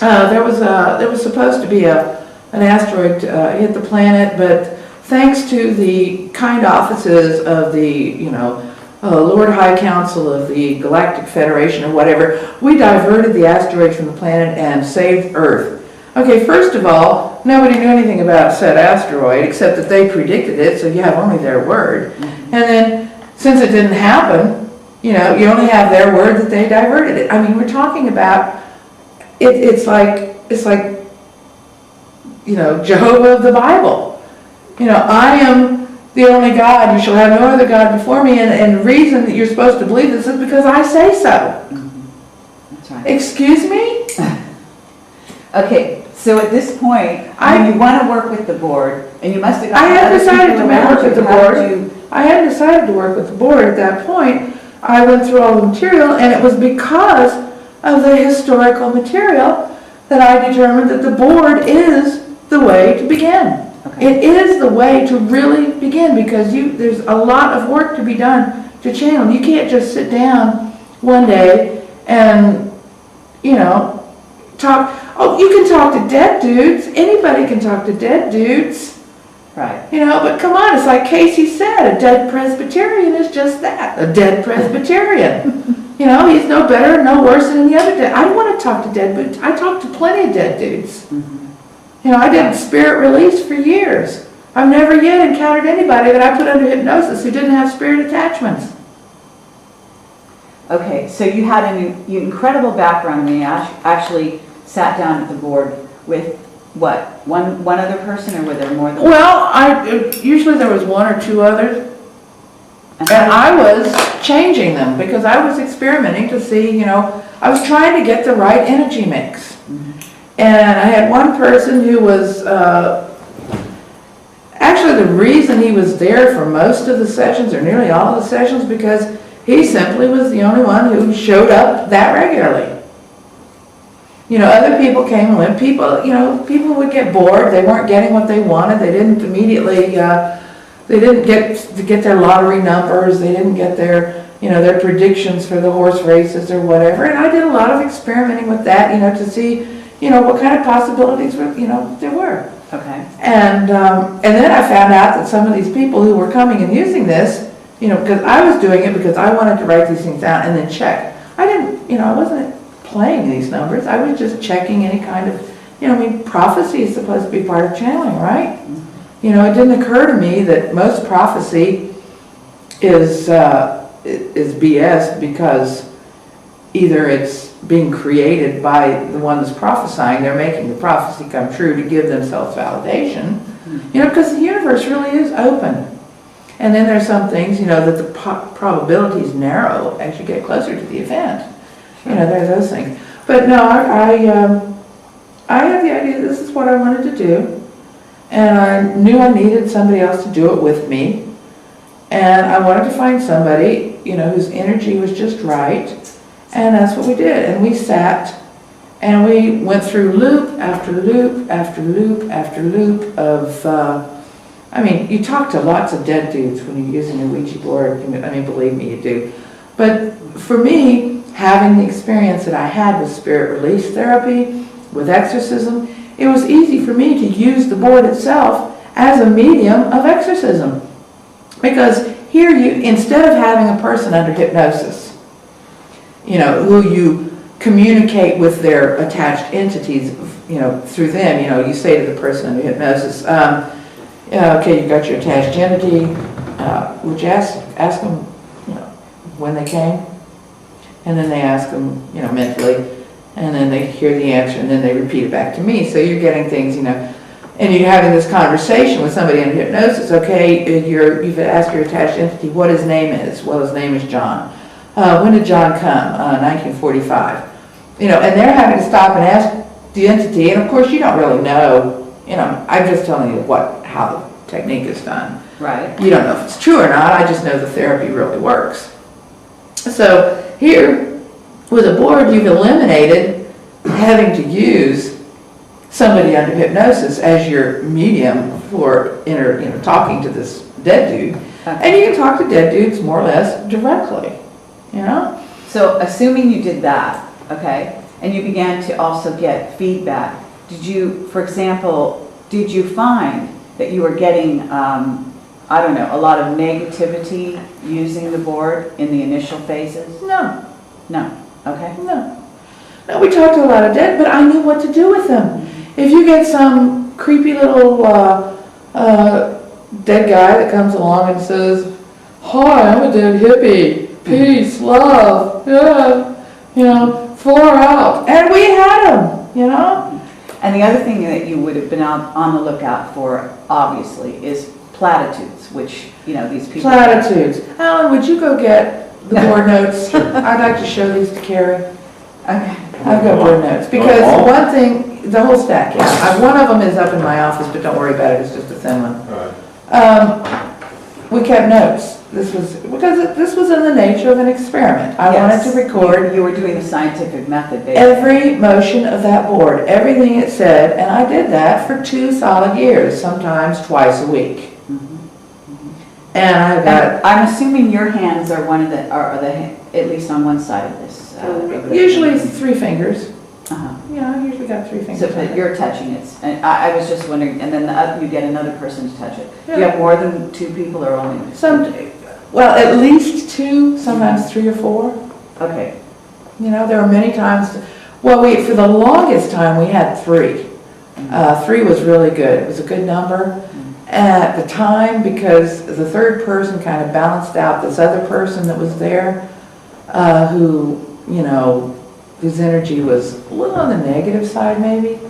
There was supposed to be an asteroid hit the planet, but thanks to the kind offices of the, Lord High Council of the Galactic Federation or whatever, we diverted the asteroid from the planet and saved Earth. Okay, first of all, nobody knew anything about said asteroid except that they predicted it, so you have only their word. And then, since it didn't happen, you only have their word that they diverted it. I mean, we're talking about, it's like Jehovah of the Bible. I am the only God, you shall have no other God before me, and the reason that you're supposed to believe this is because I say so. That's right. Excuse me? Okay, so at this point, you want to work with the board, and you must have I had other decided people to around work with you. the How board. did you- I had decided to work with the board at that point. I went through all the material, and it was because of the historical material that I determined that the board is the way to begin. Okay. It is the way to really begin, because there's a lot of work to be done to channel. You can't just sit down one day and, talk. Oh, you can talk to dead dudes. Anybody can talk to dead dudes. Right. But come on, it's like Casey said, a dead Presbyterian is just that, a dead Presbyterian. He's no better, no worse than any other dead. I don't want to talk to dead, but I talk to plenty of dead dudes. I did spirit release for years. I've never yet encountered anybody that I put under hypnosis who didn't have spirit attachments. Okay, so you had an incredible background when you actually sat down at the board with what? One other person, or were there more than one? Well, usually there was one or two others. And I was changing them because I was experimenting to see, I was trying to get the right energy mix. And I had one person who was, actually the reason he was there for most of the sessions, or nearly all of the sessions, because he simply was the only one who showed up that regularly. Other people came and went. People would get bored. They weren't getting what they wanted. They didn't immediately, they didn't get their lottery numbers. They didn't get their, their predictions for the horse races or whatever. And I did a lot of experimenting with that, to see, what kind of possibilities were, there were. Okay. And then I found out that some of these people who were coming and using this, because I was doing it because I wanted to write these things down and then check. I didn't, I wasn't playing these numbers. I was just checking any kind of, prophecy is supposed to be part of channeling, right? It didn't occur to me that most prophecy is BS, because either it's being created by the one that's prophesying, they're making the prophecy come true to give themselves validation, because the universe really is open. And then there's some things, that the probabilities narrow as you get closer to the event. There's those things. But no, I had the idea this is what I wanted to do. And I knew I needed somebody else to do it with me. And I wanted to find somebody, whose energy was just right. And that's what we did. And we sat and we went through loop after loop after loop after loop of, you talk to lots of dead dudes when you're using a Ouija board. Believe me, you do. But for me, having the experience that I had with spirit release therapy, with exorcism, it was easy for me to use the board itself as a medium of exorcism. Because here instead of having a person under hypnosis, who you communicate with their attached entities, through them, you say to the person under hypnosis, okay, you got your attached entity, would you ask them, when they came? And then they ask them, mentally, and then they hear the answer, and then they repeat it back to me. So you're getting things, and you're having this conversation with somebody under hypnosis. Okay, you've asked your attached entity what his name is. Well, his name is John. When did John come? 1945. And they're having to stop and ask the entity, and of course you don't really know. I'm just telling you how the technique is done. Right. You don't know if it's true or not. I just know the therapy really works. So here, with a board, you've eliminated having to use somebody under hypnosis as your medium for talking to this dead dude. Okay. And you can talk to dead dudes more or less directly, So assuming you did that, okay, and you began to also get feedback, did you, for example, did you find that you were getting, I don't know, a lot of negativity using the board in the initial phases? No, No, okay. no. No, we talked to a lot of dead, but I knew what to do with them. If you get some creepy little dead guy that comes along and says, "Hi, I'm a dead hippie. Peace, love, yeah, you know, far out." And we had them, you know? And the other thing that you would have been on the lookout for, obviously, is platitudes, which, you know, these people... Platitudes. Alan, would you go get the board notes? I'd like to show these to Kerry. Okay. I've got board notes, because one thing, the whole stack, yeah. One of them is up in my office, but don't worry about it, it's just a thin one. We kept notes. This was, because this was in the nature of an experiment. I wanted to record. You were doing the scientific method, basically. Every motion of that board, everything it said, and I did that for 2 solid years, sometimes twice a week. And I got... I'm assuming your hands are one of the, at least on one side of this. usually 3 fingers. Uh-huh. Yeah, I usually got 3 fingers. So that you're touching it. And I was just wondering, and then you get another person to touch it. Yeah. Do you have more than 2 people or only? Well, at least 2, sometimes 3 or 4. Okay. You know, there were many times, well, for the longest time, we had 3. 3 was really good. It was a good number at the time, because the third person kind of balanced out this other person that was there, who, you know, his energy was a little on the negative side, maybe.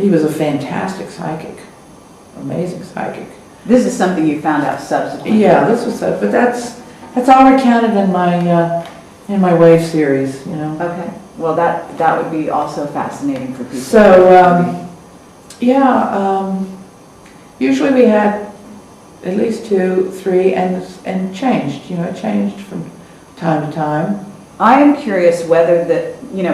He was a fantastic psychic, amazing psychic. This is something you found out subsequently. Yeah, this was but that's all recounted in my wave series, you know. Okay. Well, that would be also fascinating for people. So usually we had at least 2, 3, and changed. You know, it changed from time to time. I am curious whether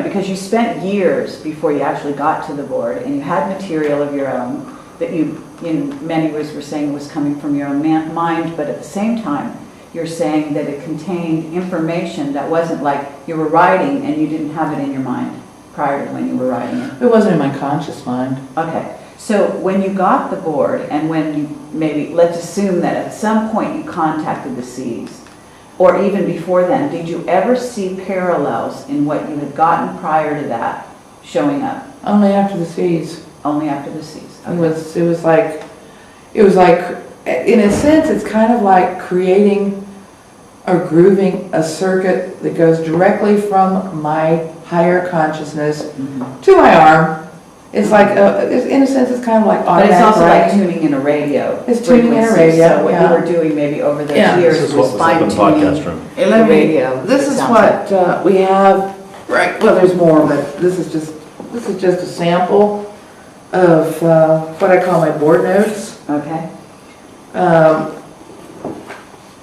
because you spent years before you actually got to the board, and you had material of your own that you, in many ways, were saying was coming from your own mind, but at the same time, you're saying that it contained information that wasn't like you were writing and you didn't have it in your mind prior to when you were writing it. It wasn't in my conscious mind. Okay. So when you got the board, and when you maybe, let's assume that at some point you contacted the Cs, or even before then, did you ever see parallels in what you had gotten prior to that showing up? Only after the Cs. Only after the Cs. Okay. It was like, in a sense, it's kind of like creating or grooving a circuit that goes directly from my higher consciousness to my arm. It's like, in a sense, it's kind of like automatic. But it's also like writing. tuning in a radio. It's tuning in a radio, So what you were doing maybe over those years This is what was was up in the podcast room. fine-tuning the radio. This is what we have, right, well, there's more, but this is just a sample of what I call my board notes. Okay.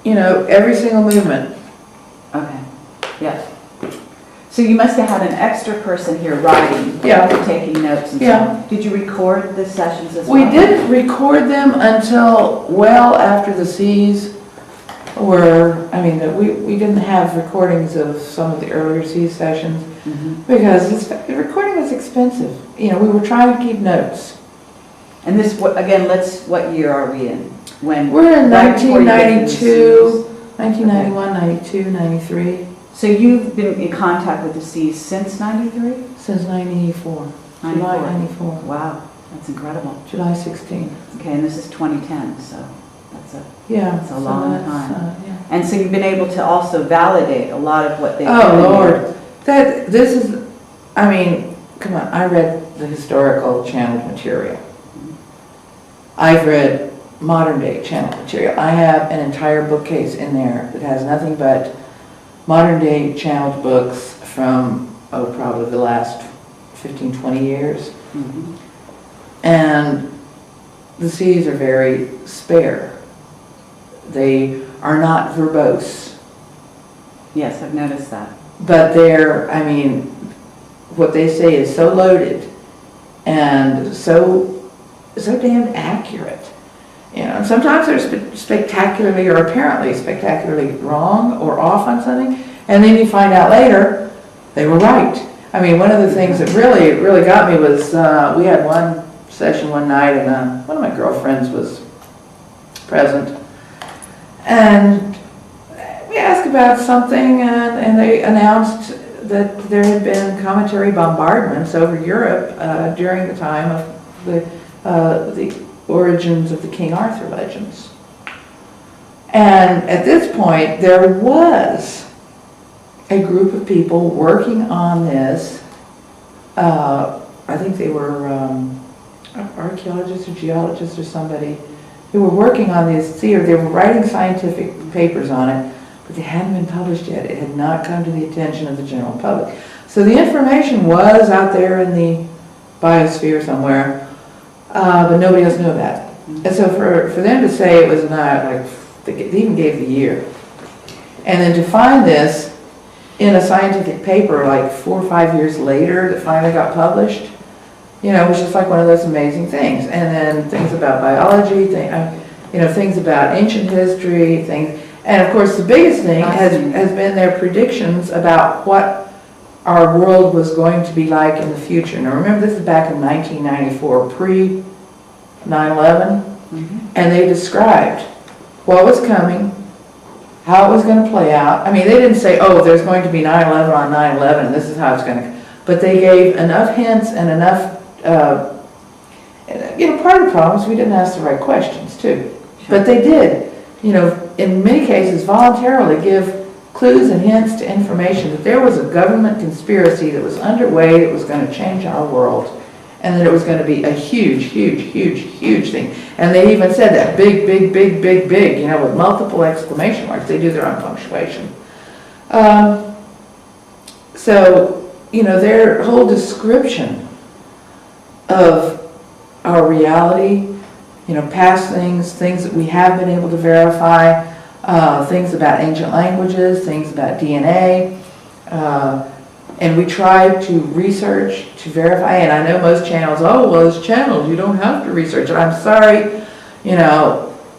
You know, every single movement. Okay. Yes. So you must have had an extra person here writing, taking notes and so on. Did you record the sessions as well? We didn't record them until well after the Cs were, we didn't have recordings of some of the earlier C sessions because recording was expensive. You know, we were trying to keep notes. And this, again, what year are we in? When we're in right 1992, 1991, 92, 93. So you've been in contact with the Cs since 93? Since 94. July 94. Wow, that's incredible. July 16. Okay, and this is 2010, so that's a long time. And so you've been able to also validate a lot of what they've done. Oh, Lord. Come on, I read the historical channeled material. I've read modern day channeled material. I have an entire bookcase in there that has nothing but modern day channeled books from, probably the last 15, 20 years. And the Cs are very spare. They are not verbose. Yes, I've noticed that. But what they say is so loaded and so damn accurate. You know, sometimes they're spectacularly or apparently spectacularly wrong or off on something, and then you find out later, they were right. I mean, one of the things that really got me was we had one session one night, and one of my girlfriends was present, and we asked about something, and they announced that there had been cometary bombardments over Europe during the time of the origins of the King Arthur legends. And at this point, there was a group of people working on this. I think they were archaeologists or geologists or somebody who were working on this theory. They were writing scientific papers on it, but they hadn't been published yet. It had not come to the attention of the general public. So the information was out there in the biosphere somewhere, but nobody else knew about it. And so for them to say it was not, like, they even gave the year. And then to find this in a scientific paper like 4 or 5 years later that finally got published, you know, it was just like one of those amazing things. And then things about biology, things about ancient history, things. And of course the biggest thing has been their predictions about what our world was going to be like in the future. Now remember, this is back in 1994, pre 9/11, and they described what was coming, how it was going to play out. I mean, they didn't say, oh, there's going to be 9/11 on 9/11, and this is how it's going to, but they gave enough hints and enough, part of the problem is we didn't ask the right questions too. But they did, in many cases voluntarily give clues and hints to information that there was a government conspiracy that was underway that was going to change our world. And that it was going to be a huge, huge, huge, huge thing. And they even said that big, big, big, big, big, with multiple exclamation marks. They do their own punctuation. So, their whole description of our reality, past things that we have been able to verify, things about ancient languages, things about DNA, and we tried to research, to verify, and I know most channels, oh, well, it's channels, you don't have to research it. I'm sorry,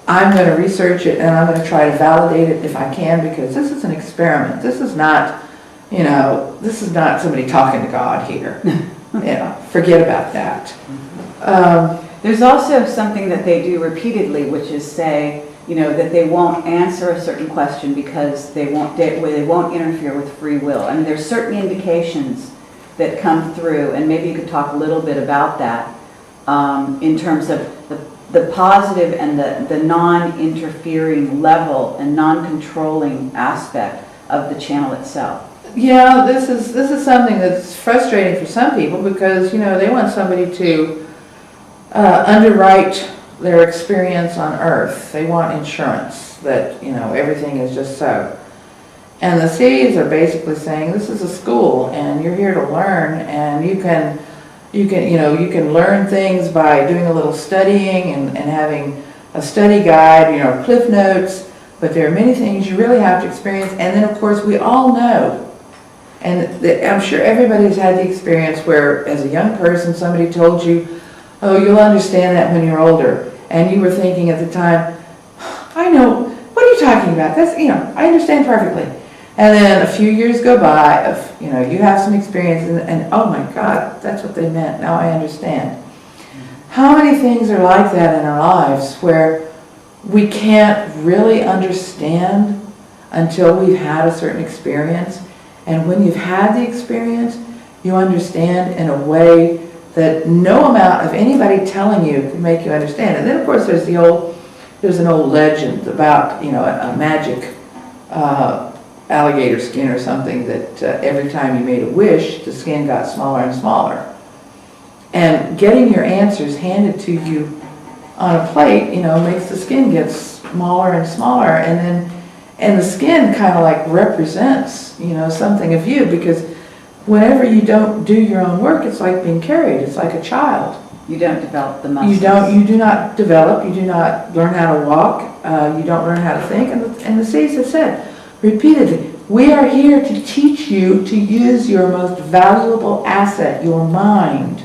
I'm going to research it, and I'm going to try to validate it if I can, because this is an experiment. This is not, this is not somebody talking to God here. Forget about that. There's also something that they do repeatedly, which is say, that they won't answer a certain question because they won't interfere with free will. I mean, there's certain indications that come through, and maybe you could talk a little bit about that in terms of the positive and the non-interfering level and non-controlling aspect of the channel itself. Yeah, this is something that's frustrating for some people because, they want somebody to underwrite their experience on Earth. They want insurance that, everything is just so. And the C's are basically saying, this is a school and you're here to learn, and you can learn things by doing a little studying and having a study guide, cliff notes, but there are many things you really have to experience. And then of course we all know, and I'm sure everybody's had the experience where as a young person somebody told you, oh, you'll understand that when you're older. And you were thinking at the time, I know, what are you talking about? That's, I understand perfectly. And then a few years go by of, you have some experience and oh my God, that's what they meant. Now I understand. How many things are like that in our lives where we can't really understand until we've had a certain experience? And when you've had the experience, you understand in a way that no amount of anybody telling you can make you understand. And then of course there's an old legend about, a magic alligator skin or something that every time you made a wish, the skin got smaller and smaller. And getting your answers handed to you on a plate, makes the skin get smaller and smaller, and the skin kind of like represents, something of you, because whenever you don't do your own work, it's like being carried. It's like a child. You don't develop the muscles. You do not develop. You do not learn how to walk. You don't learn how to think. And the C's have said repeatedly, we are here to teach you to use your most valuable asset, your mind.